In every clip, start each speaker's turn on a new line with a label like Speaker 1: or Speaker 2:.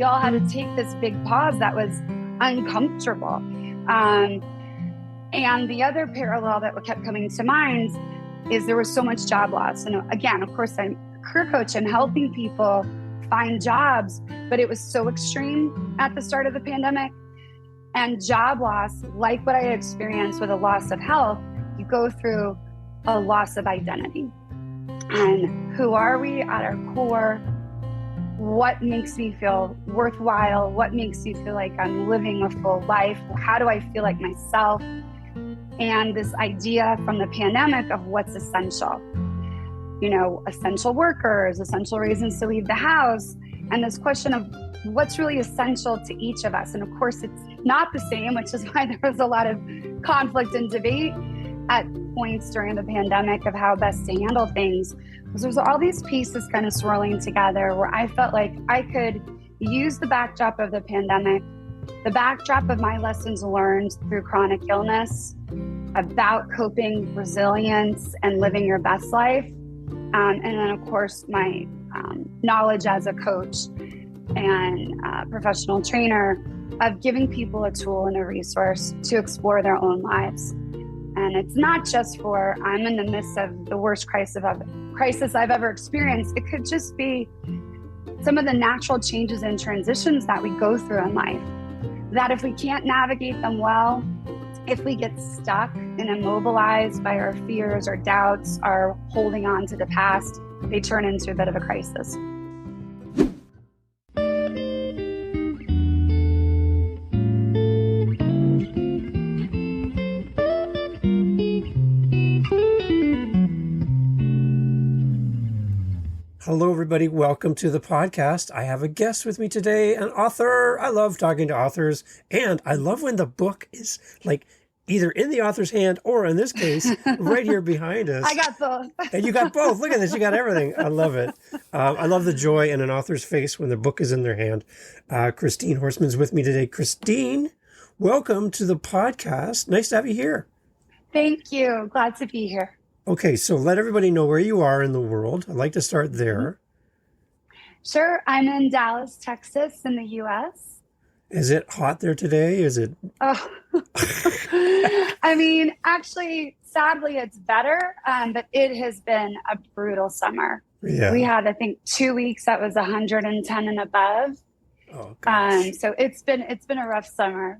Speaker 1: we all had to take this big pause that was uncomfortable. And the other parallel that kept coming to mind is there was so much job loss. And again, of course, I'm a career coach and helping people find jobs, but it was so extreme at the start of the pandemic. And job loss, like what I experienced with a loss of health, you go through a loss of identity. And who are we at our core? What makes me feel worthwhile? What makes me feel like I'm living a full life? How do I feel like myself? And this idea from the pandemic of what's essential. Essential workers, essential reasons to leave the house, and this question of what's really essential to each of us. And of course, it's not the same, which is why there was a lot of conflict and debate at points during the pandemic of how best to handle things. Because there's all these pieces kind of swirling together where I felt like I could use the backdrop of the pandemic, the backdrop of my lessons learned through chronic illness, about coping, resilience, and living your best life. And then, of course, my knowledge as a coach and professional trainer of giving people a tool and a resource to explore their own lives. And it's not just for, I'm in the midst of the worst crisis I've ever experienced. It could just be some of the natural changes and transitions that we go through in life, that if we can't navigate them well, if we get stuck and immobilized by our fears or doubts, or holding on to the past, they turn into a bit of a crisis.
Speaker 2: Hello, everybody. Welcome to the podcast. I have a guest with me today, an author. I love talking to authors, and I love when the book is like either in the author's hand or, in this case, right here behind us.
Speaker 1: I got both.
Speaker 2: And you got both. Look at this. You got everything. I love it. I love the joy in an author's face when the book is in their hand. Christine Horstman's with me today. Christine, welcome to the podcast. Nice to have you here.
Speaker 1: Thank you. Glad to be here.
Speaker 2: Okay, so let everybody know where you are in the world. I'd like to start there.
Speaker 1: Sure. I'm in Dallas, Texas, in the U.S.
Speaker 2: Is it hot there today? Is it?
Speaker 1: Oh, I mean, actually, sadly, it's better, but it has been a brutal summer.
Speaker 2: Yeah.
Speaker 1: We had, I think, 2 weeks that was 110 and above.
Speaker 2: Oh, gosh.
Speaker 1: So it's been a rough summer.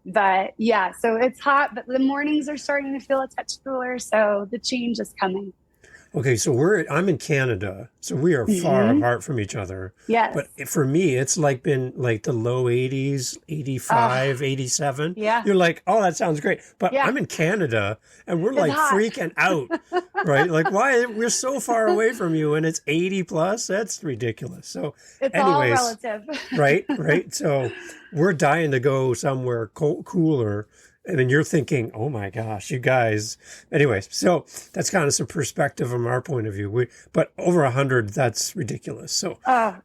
Speaker 1: But yeah, so it's hot, but the mornings are starting to feel a touch cooler. So the change is coming.
Speaker 2: Okay, so I'm in Canada, so we are far apart from each other.
Speaker 1: Yes.
Speaker 2: But for me, it's like been like the low 80s, 85, 87.
Speaker 1: Yeah.
Speaker 2: You're like, oh, that sounds great. But
Speaker 1: Yeah.
Speaker 2: I'm in Canada, and we're
Speaker 1: It's
Speaker 2: like
Speaker 1: hot.
Speaker 2: freaking out, right? Like, why? We're so far away from you, and it's 80 plus? That's ridiculous. So
Speaker 1: It's
Speaker 2: anyways,
Speaker 1: all relative.
Speaker 2: right. So we're dying to go somewhere cooler. And then you're thinking, oh my gosh, you guys. Anyways, so that's kind of some perspective from our point of view. But over 100, that's ridiculous. So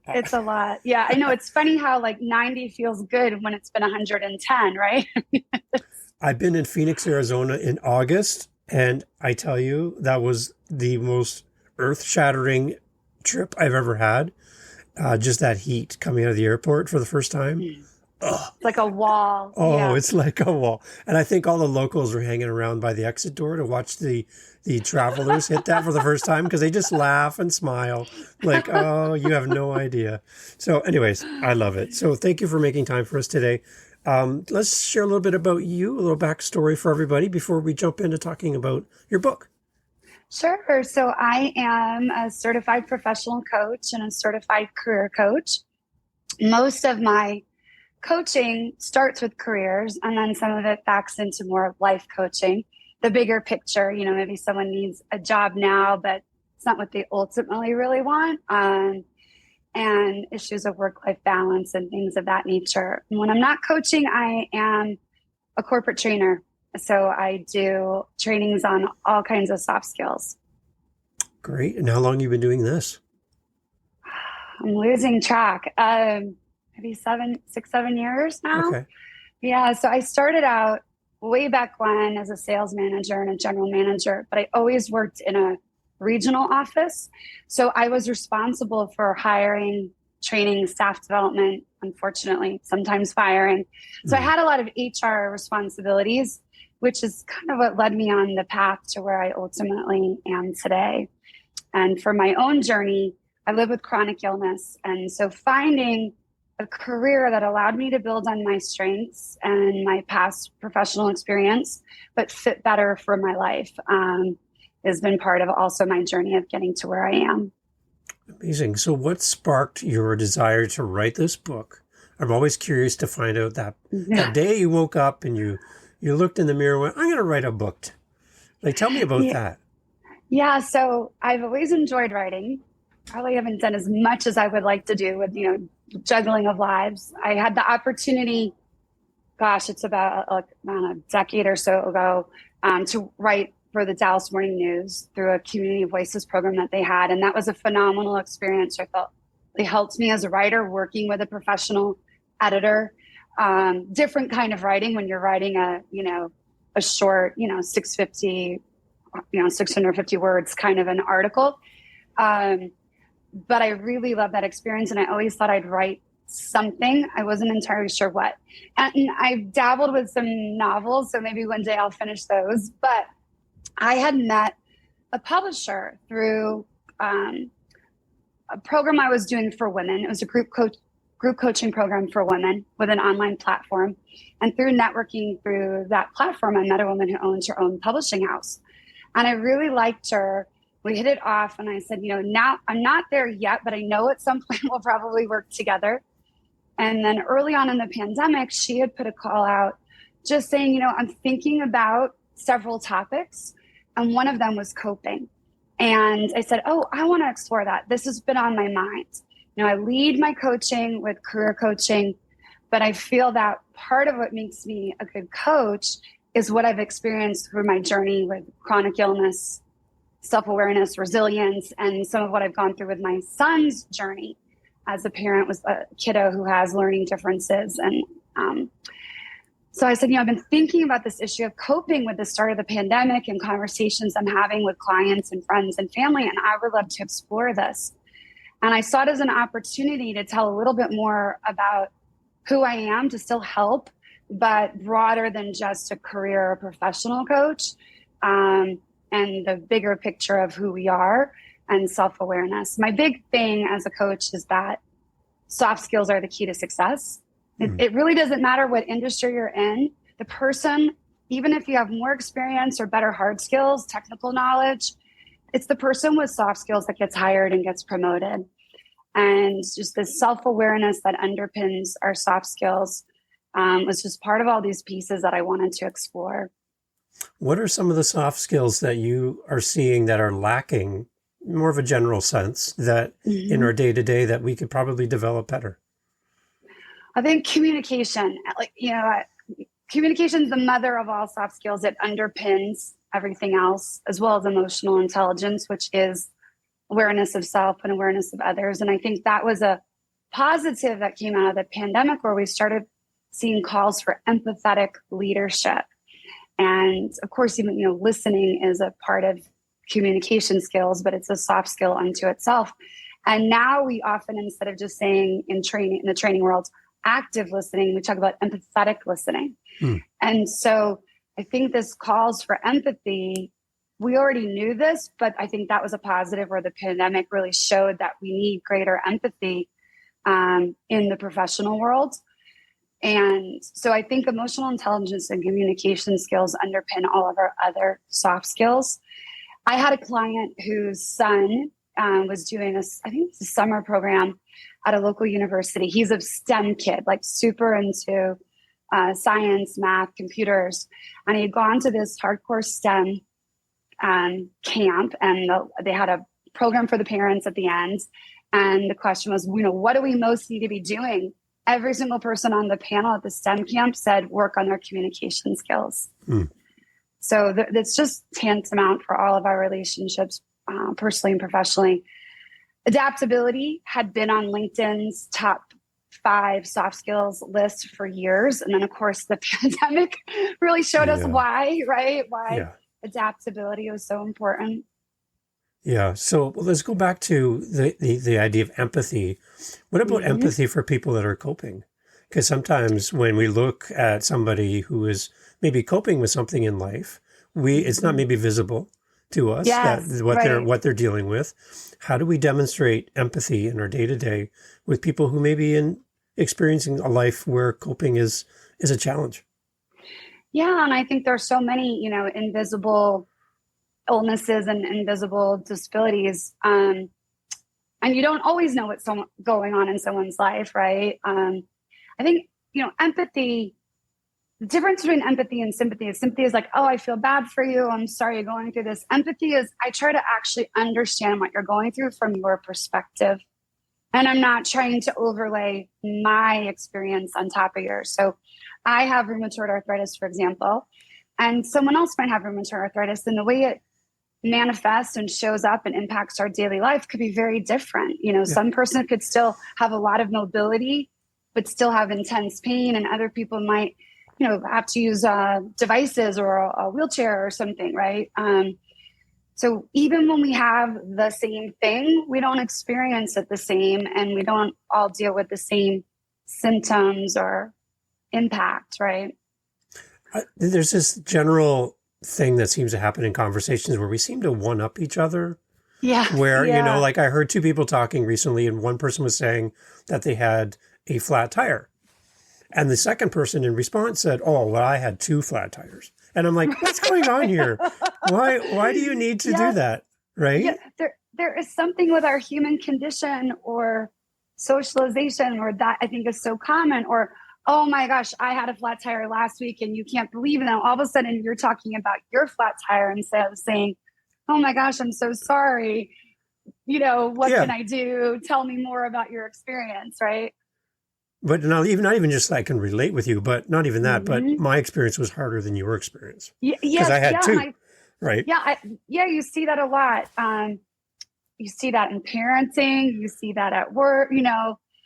Speaker 1: It's a lot. Yeah, I know. It's funny how like 90 feels good when it's been 110, right?
Speaker 2: I've been in Phoenix, Arizona in August, and I tell you, that was the most earth-shattering trip I've ever had. Just that heat coming out of the airport for the first time.
Speaker 1: It's like a wall.
Speaker 2: Oh,
Speaker 1: Yeah.
Speaker 2: It's like a wall. And I think all the locals were hanging around by the exit door to watch the travelers hit that for the first time, because they just laugh and smile like, oh, you have no idea. So anyways, I love it. So thank you for making time for us today. Let's share a little bit about you, a little backstory for everybody before we jump into talking about your book.
Speaker 1: Sure. So I am a certified professional coach and a certified career coach. Most of my coaching starts with careers, and then some of it backs into more life coaching. The bigger picture, maybe someone needs a job now, but it's not what they ultimately really want. And issues of work-life balance and things of that nature. And when I'm not coaching, I am a corporate trainer. So I do trainings on all kinds of soft skills.
Speaker 2: Great. And how long have you been doing this?
Speaker 1: I'm losing track. Maybe 6-7 years now.
Speaker 2: Okay.
Speaker 1: Yeah. So I started out way back when as a sales manager and a general manager, but I always worked in a regional office. So I was responsible for hiring training, staff development, unfortunately, sometimes firing. So I had a lot of HR responsibilities, which is kind of what led me on the path to where I ultimately am today. And for my own journey, I live with chronic illness. And so finding a career that allowed me to build on my strengths and my past professional experience, but fit better for my life, has been part of also my journey of getting to where I am.
Speaker 2: Amazing. So what sparked your desire to write this book? I'm always curious to find out that day you woke up and you looked in the mirror and went, I'm going to write a book. Like, tell me about that.
Speaker 1: Yeah. So I've always enjoyed writing. Probably haven't done as much as I would like to do with, juggling of lives. I had the opportunity, it's about a decade or so ago, to write for the Dallas Morning News through a Community Voices program that they had. And that was a phenomenal experience. I felt it helped me as a writer, working with a professional editor, different kind of writing when you're writing a short, 650 words kind of an article. But I really love that experience. And I always thought I'd write something. I wasn't entirely sure what. And I dabbled with some novels. So maybe one day I'll finish those. But I had met a publisher through a program I was doing for women. It was a group coaching program for women with an online platform. And through networking through that platform, I met a woman who owns her own publishing house. And I really liked her. We hit it off. And I said, now I'm not there yet, but I know at some point we'll probably work together. And then early on in the pandemic, she had put a call out just saying, I'm thinking about several topics. And one of them was coping. And I said, I want to explore that. This has been on my mind. I lead my coaching with career coaching, but I feel that part of what makes me a good coach is what I've experienced through my journey with chronic illness, self-awareness, resilience, and some of what I've gone through with my son's journey as a parent with a kiddo who has learning differences. And so I said, I've been thinking about this issue of coping with the start of the pandemic and conversations I'm having with clients and friends and family, and I would love to explore this. And I saw it as an opportunity to tell a little bit more about who I am, to still help, but broader than just a career or professional coach, and the bigger picture of who we are and self-awareness. My big thing as a coach is that soft skills are the key to success. It really doesn't matter what industry you're in. The person, even if you have more experience or better hard skills, technical knowledge, it's the person with soft skills that gets hired and gets promoted. And just the self-awareness that underpins our soft skills was just part of all these pieces that I wanted to explore.
Speaker 2: What are some of the soft skills that you are seeing that are lacking, more of a general sense, that in our day-to-day that we could probably develop better?
Speaker 1: I think communication, communication is the mother of all soft skills. It underpins everything else, as well as emotional intelligence, which is awareness of self and awareness of others. And I think that was a positive that came out of the pandemic, where we started seeing calls for empathetic leadership. And of course, even, listening is a part of communication skills, but it's a soft skill unto itself. And now we often, instead of just saying in the training world, active listening, we talk about empathetic listening. And so I think this calls for empathy. We already knew this, but I think that was a positive, where the pandemic really showed that we need greater empathy in the professional world. And so I think emotional intelligence and communication skills underpin all of our other soft skills. I had a client whose son was doing I think it's a summer program at a local university. He's a STEM kid, like super into science, math, computers. And he had gone to this hardcore STEM camp, and they had a program for the parents at the end. And the question was, what do we most need to be doing? Every single person on the panel at the STEM camp said work on their communication skills. So that's just tantamount for all of our relationships, personally and professionally. Adaptability had been on LinkedIn's top 5 soft skills list for years. And then, of course, the pandemic really showed us why, right? Why adaptability was so important.
Speaker 2: Yeah. So let's go back to the idea of empathy. What about empathy for people that are coping? Because sometimes when we look at somebody who is maybe coping with something in life, it's not maybe visible to us that
Speaker 1: Yes, right.
Speaker 2: what they're dealing with. How do we demonstrate empathy in our day to day with people who may be experiencing a life where coping is a challenge?
Speaker 1: Yeah, and I think there's so many, invisible illnesses and invisible disabilities. And you don't always know what's going on in someone's life, right? I think, empathy, the difference between empathy and sympathy is like, oh, I feel bad for you. I'm sorry you're going through this. Empathy is I try to actually understand what you're going through from your perspective. And I'm not trying to overlay my experience on top of yours. So I have rheumatoid arthritis, for example, and someone else might have rheumatoid arthritis, and the way it manifests and shows up and impacts our daily life could be very different. Some person could still have a lot of mobility, but still have intense pain, and other people might, have to use devices or a wheelchair or something, right? So even when we have the same thing, we don't experience it the same, and we don't all deal with the same symptoms or impact, right?
Speaker 2: There's this general thing that seems to happen in conversations where we seem to one up each other.
Speaker 1: Yeah.
Speaker 2: Where, like I heard two people talking recently, and one person was saying that they had a flat tire. And the second person in response said, oh, well, I had two flat tires. And I'm like, what's going on here? Why do you need to do that? Right?
Speaker 1: Yeah, there is something with our human condition or socialization, or that I think is so common, or, oh my gosh, I had a flat tire last week and you can't believe it. And all of a sudden you're talking about your flat tire instead of saying, oh my gosh, I'm so sorry. What can I do? Tell me more about your experience, right?
Speaker 2: But not even just I can relate with you, but not even that. But my experience was harder than your experience. Because I had two, right?
Speaker 1: Yeah, you see that a lot. You see that in parenting. You see that at work.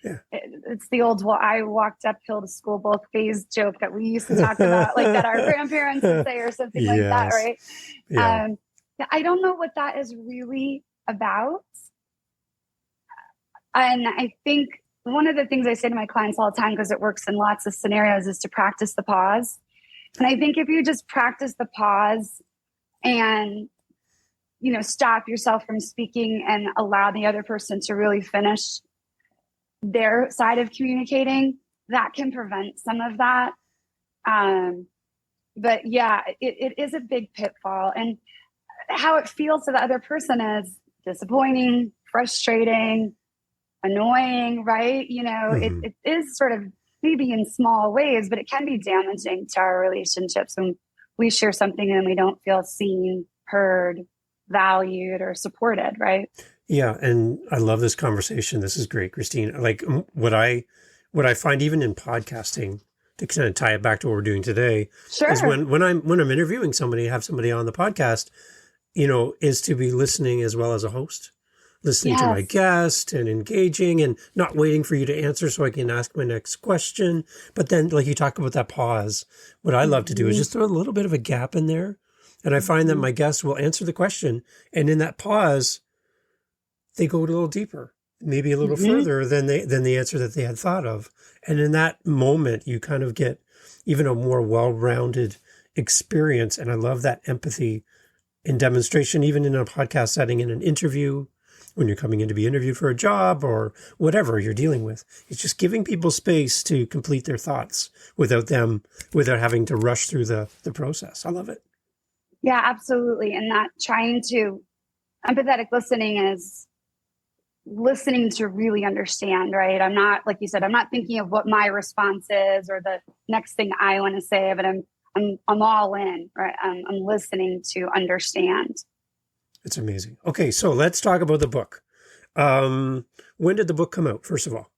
Speaker 1: It's the old, well, I walked uphill to school both ways joke that we used to talk about, like that our grandparents would say or something like that, right?
Speaker 2: Yeah.
Speaker 1: I don't know what that is really about. And I think one of the things I say to my clients all the time, because it works in lots of scenarios, is to practice the pause. And I think if you just practice the pause and, stop yourself from speaking and allow the other person to really finish their side of communicating, that can prevent some of that. But yeah, it is a big pitfall. And how it feels to the other person is disappointing, frustrating, annoying, right? It is sort of maybe in small ways, but it can be damaging to our relationships when we share something and we don't feel seen, heard, valued, or supported, right?
Speaker 2: Yeah, and I love this conversation. This is great, Christine. Like what I find even in podcasting, to kind of tie it back to what we're doing today, is when I'm interviewing somebody, have somebody on the podcast, is to be listening as well as a host. Listening to my guest and engaging and not waiting for you to answer so I can ask my next question. But then, like you talk about that pause, what I love to do is just throw a little bit of a gap in there. And I find that my guest will answer the question. And in that pause, they go a little deeper, maybe a little further than the answer that they had thought of. And in that moment, you kind of get even a more well-rounded experience. And I love that empathy in demonstration, even in a podcast setting, in an interview, when you're coming in to be interviewed for a job or whatever you're dealing with. It's just giving people space to complete their thoughts without having to rush through the process. I love it.
Speaker 1: Yeah, absolutely. And that empathetic listening is listening to really understand, right? I'm not, like you said, I'm not thinking of what my response is or the next thing I want to say, but I'm all in, right? I'm listening to understand.
Speaker 2: It's amazing. Okay, so let's talk about the book. When did the book come out, first of all?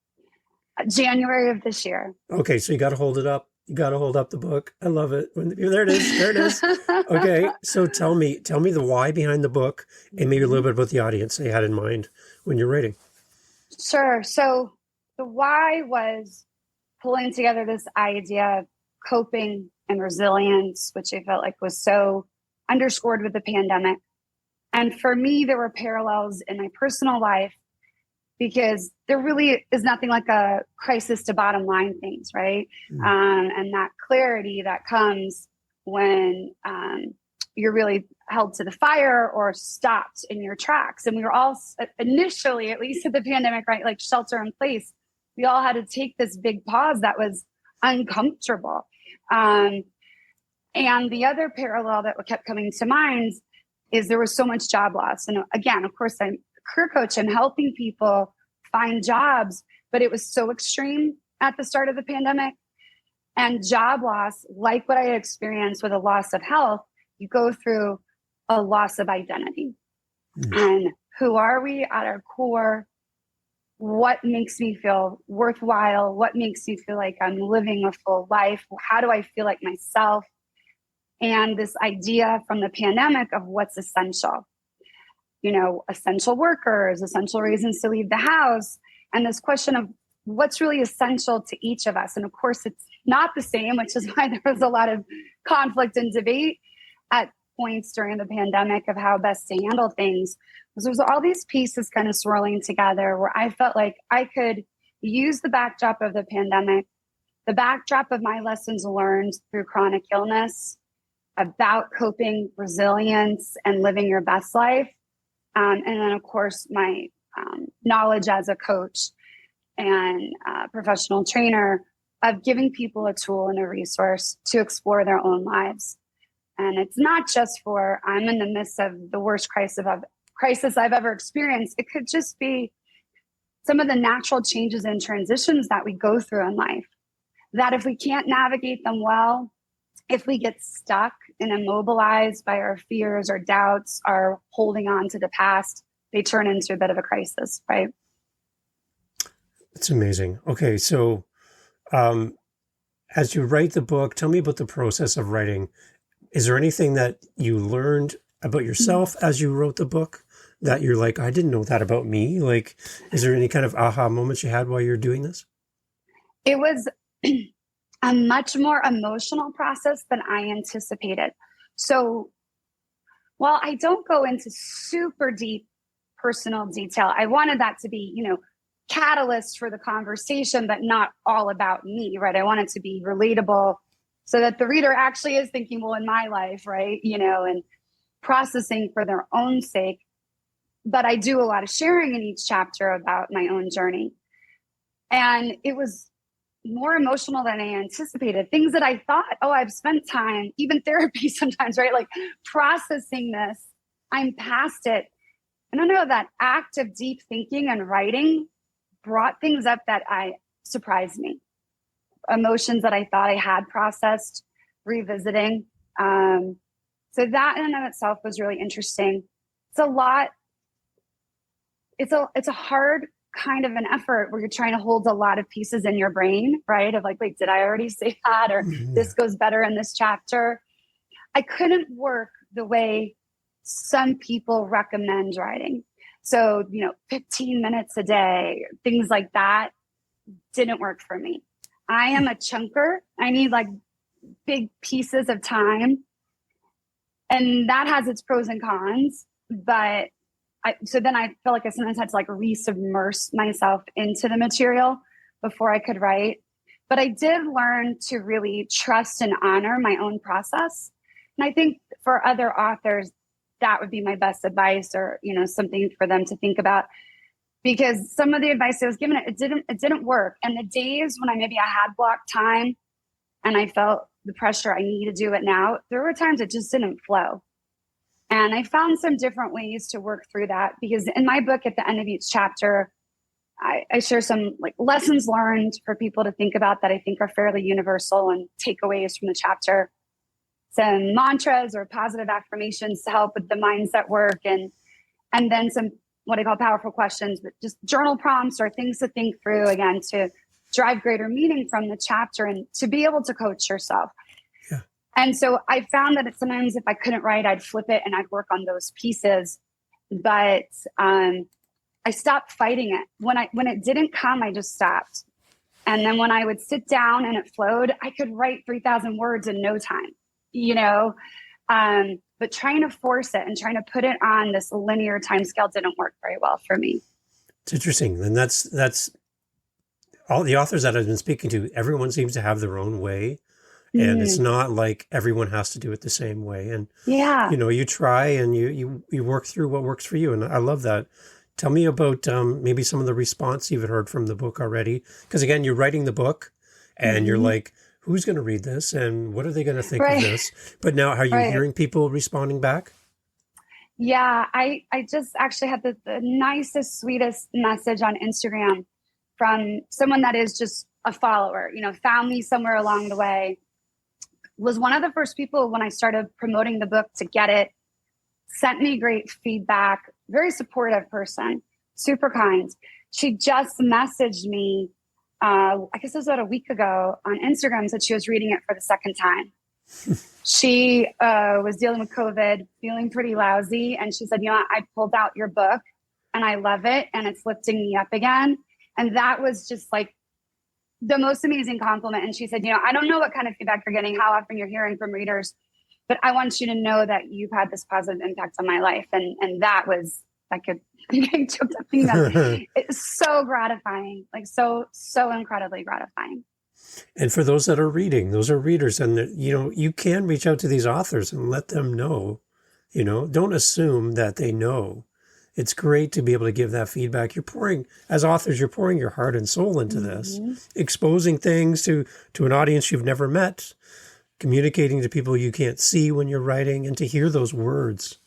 Speaker 1: January of this year.
Speaker 2: Okay, so you got to hold it up. You got to hold up the book. I love it. There it is. There it is. Okay, so tell me the why behind the book and maybe a little bit about the audience that you had in mind when you're writing.
Speaker 1: Sure. So the why was pulling together this idea of coping and resilience, which I felt like was so underscored with the pandemic. And for me, there were parallels in my personal life because there really is nothing like a crisis to bottom line things, right? And that clarity that comes when you're really held to the fire or stopped in your tracks. And we were all initially, at least at the pandemic, right, like shelter in place, we all had to take this big pause that was uncomfortable. And the other parallel that kept coming to mind is there was so much job loss. And again, of course, I'm a career coach and helping people find jobs, but it was so extreme at the start of the pandemic. And job loss, like what I experienced with a loss of health, you go through a loss of identity. And who are we at our core? What makes me feel worthwhile? What makes me feel like I'm living a full life? How do I feel like myself? And this idea from the pandemic of what's essential, essential workers, essential reasons to leave the house, and this question of what's really essential to each of us. And of course, it's not the same, which is why there was a lot of conflict and debate at points during the pandemic of how best to handle things. Because there's all these pieces kind of swirling together where I felt like I could use the backdrop of the pandemic, the backdrop of my lessons learned through chronic illness, about coping, resilience, and living your best life. And then, of course, my knowledge as a coach and professional trainer of giving people a tool and a resource to explore their own lives. And it's not just for, I'm in the midst of the worst crisis I've ever experienced. It could just be some of the natural changes and transitions that we go through in life, that if we can't navigate them well, if we get stuck and immobilized by our fears or doubts, or holding on to the past, they turn into a bit of a crisis, right?
Speaker 2: It's amazing. Okay, so as you write the book, tell me about the process of writing. Is there anything that you learned about yourself as you wrote the book that you're like, I didn't know that about me? Like, is there any kind of aha moments you had while you're doing this?
Speaker 1: It was a much more emotional process than I anticipated. So while I don't go into super deep personal detail, I wanted that to be, catalyst for the conversation, but not all about me, right? I want it to be relatable so that the reader actually is thinking, well, in my life, right? And processing for their own sake. But I do a lot of sharing in each chapter about my own journey. And it was more emotional than I anticipated. Things that I thought, I've spent time, even therapy sometimes, right? Like processing this, I'm past it. And I know that act of deep thinking and writing brought things up that surprised me. Emotions that I thought I had processed, revisiting. So that in and of itself was really interesting. It's a lot. It's a hard kind of an effort where you're trying to hold a lot of pieces in your brain, right? Of like, wait, did I already say that? Or this goes better in this chapter. I couldn't work the way some people recommend writing. So, 15 minutes a day, things like that didn't work for me. I am a chunker. I need like big pieces of time. And that has its pros and cons. But so then I felt like I sometimes had to like re-submerge myself into the material before I could write. But I did learn to really trust and honor my own process. And I think for other authors, that would be my best advice, or, something for them to think about, because some of the advice I was given, it didn't work. And the days when I had blocked time and I felt the pressure, I need to do it now, there were times it just didn't flow. And I found some different ways to work through that, because in my book, at the end of each chapter, I share some like lessons learned for people to think about that I think are fairly universal and takeaways from the chapter. Some mantras or positive affirmations to help with the mindset work, and then some what I call powerful questions, but just journal prompts or things to think through, again, to drive greater meaning from the chapter and to be able to coach yourself.
Speaker 2: Yeah.
Speaker 1: And so I found that sometimes if I couldn't write, I'd flip it and I'd work on those pieces. But I stopped fighting it. When it didn't come, I just stopped. And then when I would sit down and it flowed, I could write 3,000 words in no time. But but trying to force it and trying to put it on this linear time scale didn't work very well for me.
Speaker 2: It's interesting. And that's all the authors that I've been speaking to, everyone seems to have their own way. And it's not like everyone has to do it the same way. And, you try and you work through what works for you. And I love that. Tell me about maybe some of the response you've heard from the book already. Because again, you're writing the book and you're like, who's going to read this? And what are they going to think of this? But now, are you hearing people responding back?
Speaker 1: Yeah, I just actually had the nicest, sweetest message on Instagram from someone that is just a follower, found me somewhere along the way. Was one of the first people when I started promoting the book to get it, sent me great feedback, very supportive person, super kind. She just messaged me, I guess it was about a week ago on Instagram, said she was reading it for the second time. She was dealing with COVID, feeling pretty lousy. And she said, I pulled out your book and I love it. And it's lifting me up again. And that was just like the most amazing compliment. And she said, I don't know what kind of feedback you're getting, how often you're hearing from readers, but I want you to know that you've had this positive impact on my life. And that was, I could get choked up thinking that. It's so gratifying, like so incredibly gratifying.
Speaker 2: And for those that are reading, those are readers, and you can reach out to these authors and let them know, don't assume that they know. It's great to be able to give that feedback. As authors, you're pouring your heart and soul into this, exposing things to an audience you've never met, communicating to people you can't see when you're writing, and to hear those words.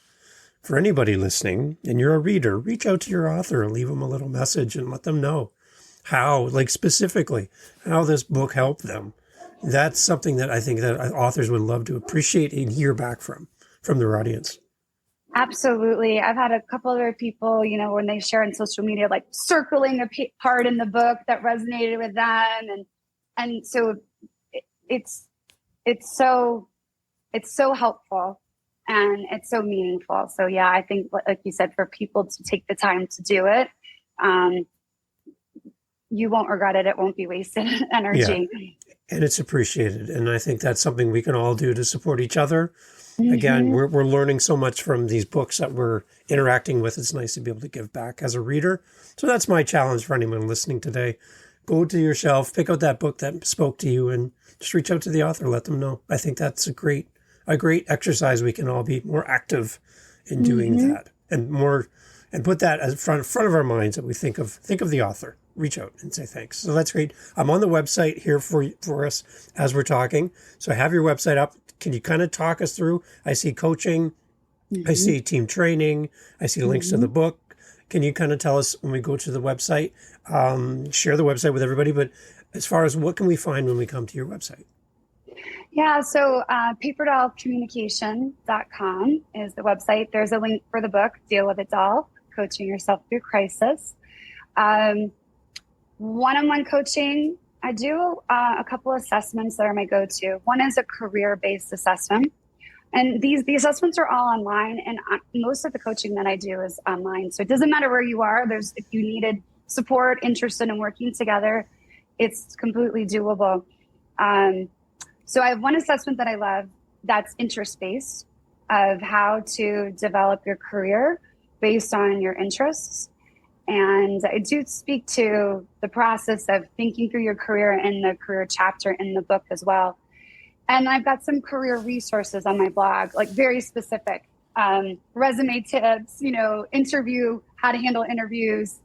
Speaker 2: For anybody listening, and you're a reader, reach out to your author and leave them a little message and let them know how, like specifically, how this book helped them. That's something that I think that authors would love to appreciate and hear back from their audience.
Speaker 1: Absolutely. I've had a couple other people, when they share on social media, like circling a part in the book that resonated with them. And so it's so helpful and it's so meaningful. So yeah, I think like you said, for people to take the time to do it, you won't regret it. It won't be wasted energy.
Speaker 2: Yeah. And it's appreciated. And I think that's something we can all do to support each other. Again, we're learning so much from these books that we're interacting with. It's nice to be able to give back as a reader. So that's my challenge for anyone listening today. Go to your shelf, pick out that book that spoke to you, and just reach out to the author, let them know. I think that's a great exercise. We can all be more active in doing that and put that as front of our minds, that we think of the author. Reach out and say thanks. So that's great. I'm on the website here for us as we're talking. So I have your website up. Can you kind of talk us through? I see coaching. I see team training. I see links to the book. Can you kind of tell us when we go to the website, share the website with everybody, but as far as what can we find when we come to your website?
Speaker 1: Yeah, so paperdollcommunication.com is the website. There's a link for the book, Deal with It Doll, Coaching Yourself Through Crisis. One-on-one coaching, I do a couple assessments that are my go-to. One is a career-based assessment. And the assessments are all online, and most of the coaching that I do is online. So it doesn't matter where you are. If you needed support, interested in working together, it's completely doable. So I have one assessment that I love that's interest-based, of how to develop your career based on your interests. And I do speak to the process of thinking through your career in the career chapter in the book as well. And I've got some career resources on my blog, like very specific resume tips, how to handle interviews.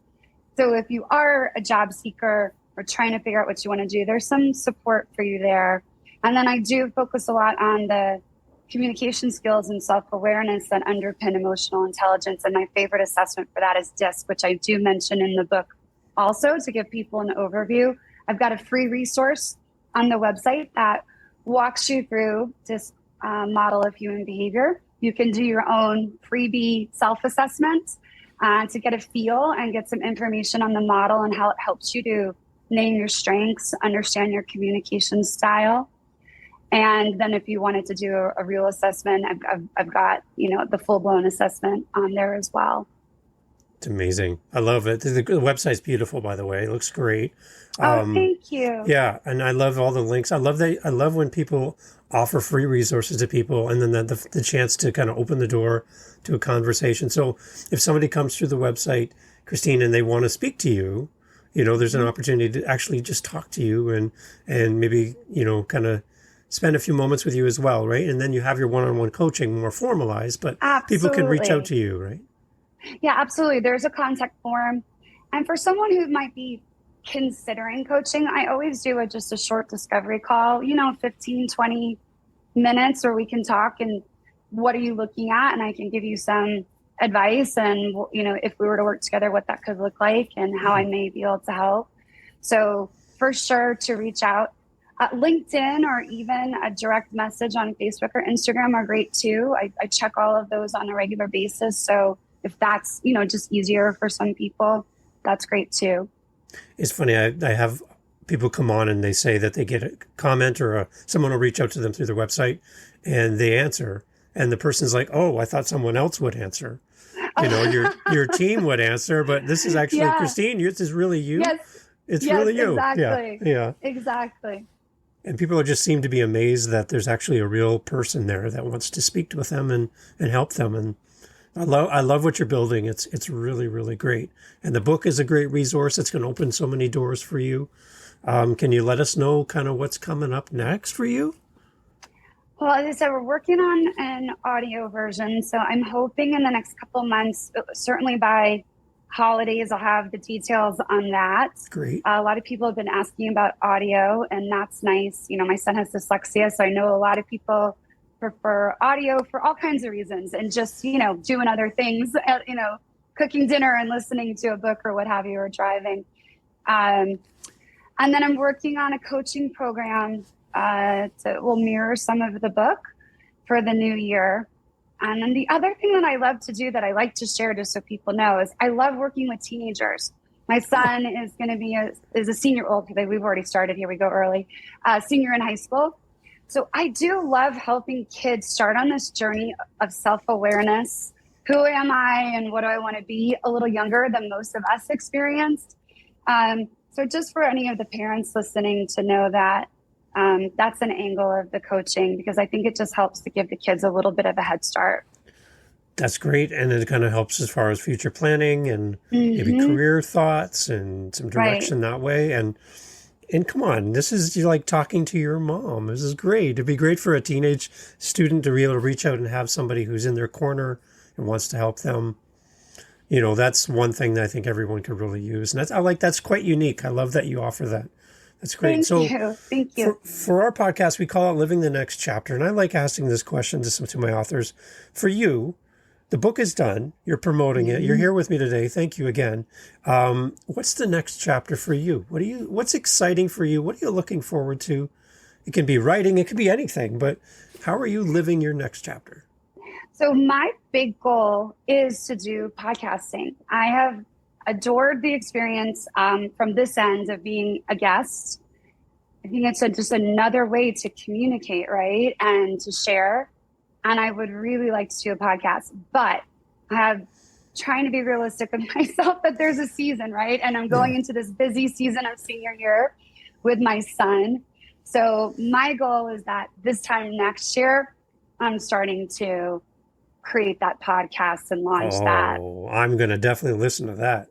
Speaker 1: So if you are a job seeker or trying to figure out what you want to do, there's some support for you there. And then I do focus a lot on the communication skills and self-awareness that underpin emotional intelligence. And my favorite assessment for that is DISC, which I do mention in the book also to give people an overview. I've got a free resource on the website that walks you through this model of human behavior. You can do your own freebie self-assessment to get a feel and get some information on the model and how it helps you to name your strengths, understand your communication style. And then if you wanted to do a real assessment, I've got, the full-blown assessment on there as well.
Speaker 2: It's amazing. I love it. The website's beautiful, by the way. It looks great.
Speaker 1: Oh, thank you.
Speaker 2: Yeah, and I love all the links. I love when people offer free resources to people, and then the chance to kind of open the door to a conversation. So if somebody comes through the website, Christine, and they want to speak to you, there's an opportunity to actually just talk to you and maybe, kind of spend a few moments with you as well, right? And then you have your one-on-one coaching more formalized, but people can reach out to you, right?
Speaker 1: Yeah, absolutely. There's a contact form. And for someone who might be considering coaching, I always do just a short discovery call, 15, 20 minutes where we can talk and what are you looking at? And I can give you some advice and, if we were to work together, what that could look like and how I may be able to help. So for sure to reach out. LinkedIn or even a direct message on Facebook or Instagram are great too. I check all of those on a regular basis. So if that's, just easier for some people, that's great too.
Speaker 2: It's funny. I have people come on and they say that they get a comment or someone will reach out to them through their website and they answer. And the person's like, oh, I thought someone else would answer. Your team would answer, but this is actually Christine. This is really you.
Speaker 1: Yes.
Speaker 2: It's really you.
Speaker 1: Exactly.
Speaker 2: Yeah.
Speaker 1: Exactly.
Speaker 2: And people just seem to be amazed that there's actually a real person there that wants to speak with them and help them. And I love what you're building. It's really, really great. And the book is a great resource. It's going to open so many doors for you. Can you let us know kind of what's coming up next for you?
Speaker 1: Well, as I said, we're working on an audio version. So I'm hoping in the next couple of months, certainly by holidays, I'll have the details on that.
Speaker 2: Great.
Speaker 1: A lot of people have been asking about audio, and that's nice. My son has dyslexia, so I know a lot of people prefer audio for all kinds of reasons and just, doing other things, cooking dinner and listening to a book or what have you, or driving. And then I'm working on a coaching program that will mirror some of the book for the new year. And then the other thing that I love to do that I like to share just so people know is I love working with teenagers. My son is going to be a senior. We've already started. Here we go early. Senior in high school. So I do love helping kids start on this journey of self-awareness. Who am I and what do I want to be a little younger than most of us experienced? So just for any of the parents listening to know that that's an angle of the coaching, because I think it just helps to give the kids a little bit of a head start.
Speaker 2: That's great. And it kind of helps as far as future planning and maybe career thoughts and some direction that way. And come on, this is like talking to your mom. This is great. It'd be great for a teenage student to be able to reach out and have somebody who's in their corner and wants to help them. That's one thing that I think everyone could really use. And that's quite unique. I love that you offer that. That's great.
Speaker 1: Thank you.
Speaker 2: For our podcast, we call it Living the Next Chapter. And I like asking this question to my authors. For you, the book is done. You're promoting it. You're here with me today. Thank you again. What's the next chapter for you? What's exciting for you? What are you looking forward to? It can be writing. It could be anything. But how are you living your next chapter?
Speaker 1: So my big goal is to do podcasting. I have adored the experience from this end of being a guest. I think it's just another way to communicate, right? And to share. And I would really like to do a podcast, but I have trying to be realistic with myself that there's a season, right? And I'm going into this busy season of senior year with my son. So my goal is that this time next year, I'm starting to create that podcast and launch that.
Speaker 2: Oh, I'm going to definitely listen to that.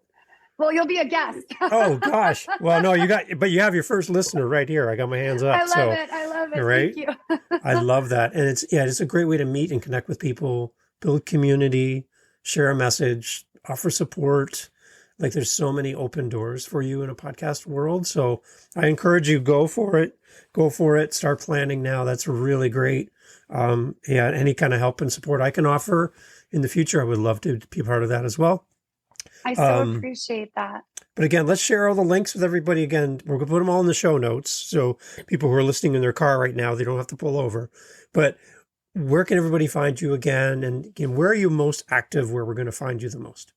Speaker 1: Well, you'll be a guest.
Speaker 2: Oh gosh. Well, no, but you have your first listener right here. I got my hands up.
Speaker 1: I love it.
Speaker 2: Right?
Speaker 1: Thank you.
Speaker 2: I love that. And it's a great way to meet and connect with people, build community, share a message, offer support. Like there's so many open doors for you in a podcast world. So I encourage you, go for it. Start planning now. That's really great. Any kind of help and support I can offer in the future, I would love to be part of that as well.
Speaker 1: I so appreciate that.
Speaker 2: But again, let's share all the links with everybody. Again, we're going to put them all in the show notes. So people who are listening in their car right now, they don't have to pull over. But where can everybody find you again? And again, where are you most active, where we're going to find you the most?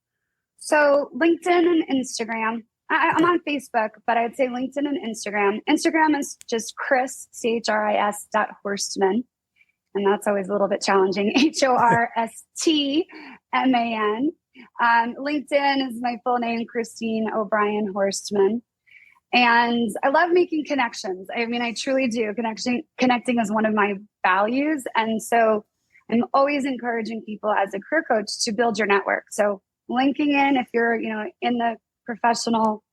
Speaker 1: So LinkedIn and Instagram. I'm on Facebook, but I'd say LinkedIn and Instagram. Instagram is just Chris, CHRIS.Horstman. And that's always a little bit challenging. HORSTMAN. LinkedIn is my full name, Christine O'Brien Horstman. And I love making connections. I mean, I truly do. Connecting is one of my values. And so I'm always encouraging people as a career coach to build your network. So linking in, if you're, in the professional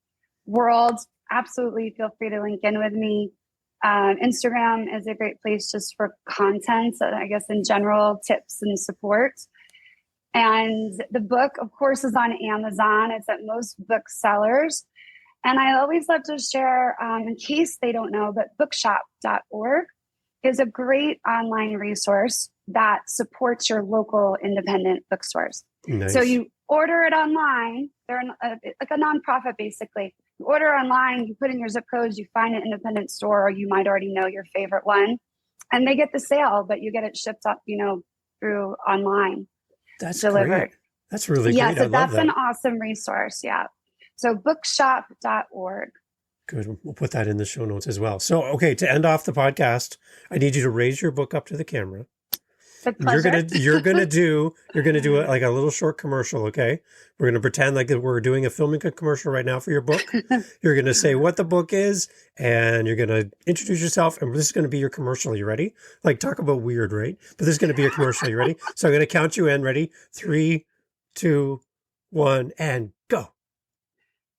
Speaker 1: world, absolutely feel free to link in with me. Instagram is a great place just for content. So I guess in general, tips and support. And the book, of course, is on Amazon. It's at most booksellers. And I always love to share, in case they don't know, but bookshop.org is a great online resource that supports your local independent bookstores.
Speaker 2: Nice.
Speaker 1: So you order it online. They're like a nonprofit, basically. You order online, you put in your zip codes, you find an independent store, or you might already know your favorite one. And they get the sale, but you get it shipped up, through online.
Speaker 2: That's
Speaker 1: delivered.
Speaker 2: Great. That's really
Speaker 1: yeah,
Speaker 2: great.
Speaker 1: So that's an awesome resource. Yeah. So bookshop.org.
Speaker 2: Good. We'll put that in the show notes as well. So, okay, to end off the podcast, I need you to raise your book up to the camera. You're gonna do like a little short commercial, okay? We're gonna pretend like that we're doing a filming commercial right now for your book. You're gonna say what the book is, and you're gonna introduce yourself, and this is gonna be your commercial. You ready? Like, talk about weird, right? But this is gonna be your commercial. You ready? So I'm gonna count you in. Ready? 3, 2, 1, and go.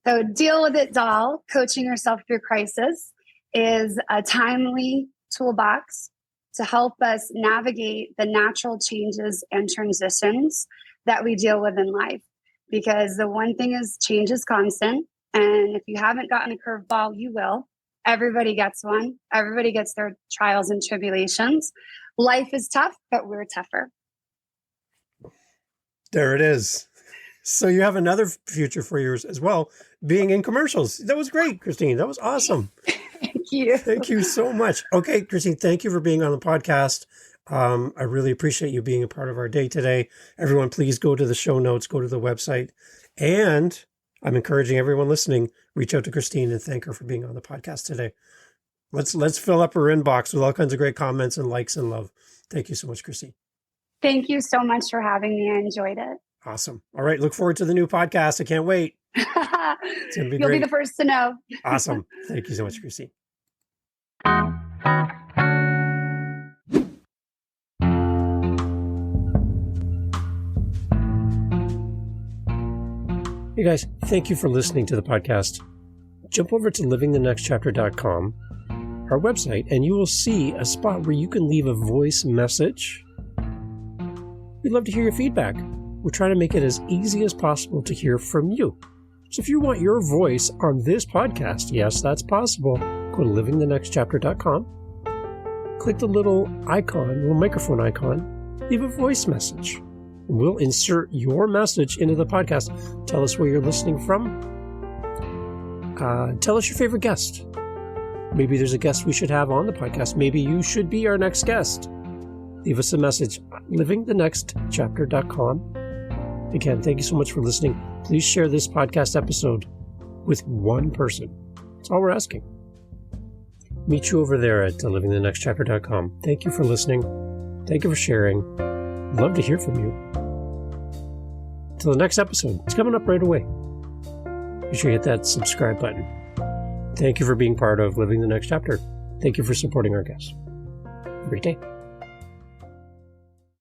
Speaker 1: So Deal With It Doll, Coaching Yourself Through Crisis, is a timely toolbox to help us navigate the natural changes and transitions that we deal with in life. Because the one thing is change is constant. And if you haven't gotten a curveball, you will. Everybody gets one. Everybody gets their trials and tribulations. Life is tough, but we're tougher.
Speaker 2: There it is. So you have another future for yours as well, being in commercials. That was great, Christine. That was awesome.
Speaker 1: Thank you.
Speaker 2: Thank you so much. Okay, Christine, thank you for being on the podcast. I really appreciate you being a part of our day today. Everyone, please go to the show notes, go to the website. And I'm encouraging everyone listening, reach out to Christine and thank her for being on the podcast today. Let's fill up her inbox with all kinds of great comments and likes and love. Thank you so much, Christine.
Speaker 1: Thank you so much for having me. I enjoyed it.
Speaker 2: Awesome. All right. Look forward to the new podcast. I can't wait. It's going to be
Speaker 1: You'll
Speaker 2: great.
Speaker 1: be the first to know.
Speaker 2: Awesome. Thank you so much, Christine. Hey guys, thank you for listening to the podcast. Jump over to livingthenextchapter.com, our website, and you will see a spot where you can leave a voice message. We'd love to hear your feedback. We're trying to make it as easy as possible to hear from you. So if you want your voice on this podcast, yes, that's possible. Go to livingthenextchapter.com. Click the little microphone icon, leave a voice message. We'll insert your message into the podcast. Tell us where you're listening from. Tell us your favorite guest. Maybe there's a guest we should have on the podcast. Maybe you should be our next guest. Leave us a message. livingthenextchapter.com. Again, thank you so much for listening. Please share this podcast episode with one person. That's all we're asking. Meet you over there at livingthenextchapter.com. Thank you for listening. Thank you for sharing. Love to hear from you. Until the next episode, it's coming up right away. Be sure you hit that subscribe button. Thank you for being part of Living the Next Chapter. Thank you for supporting our guests. Have a great day.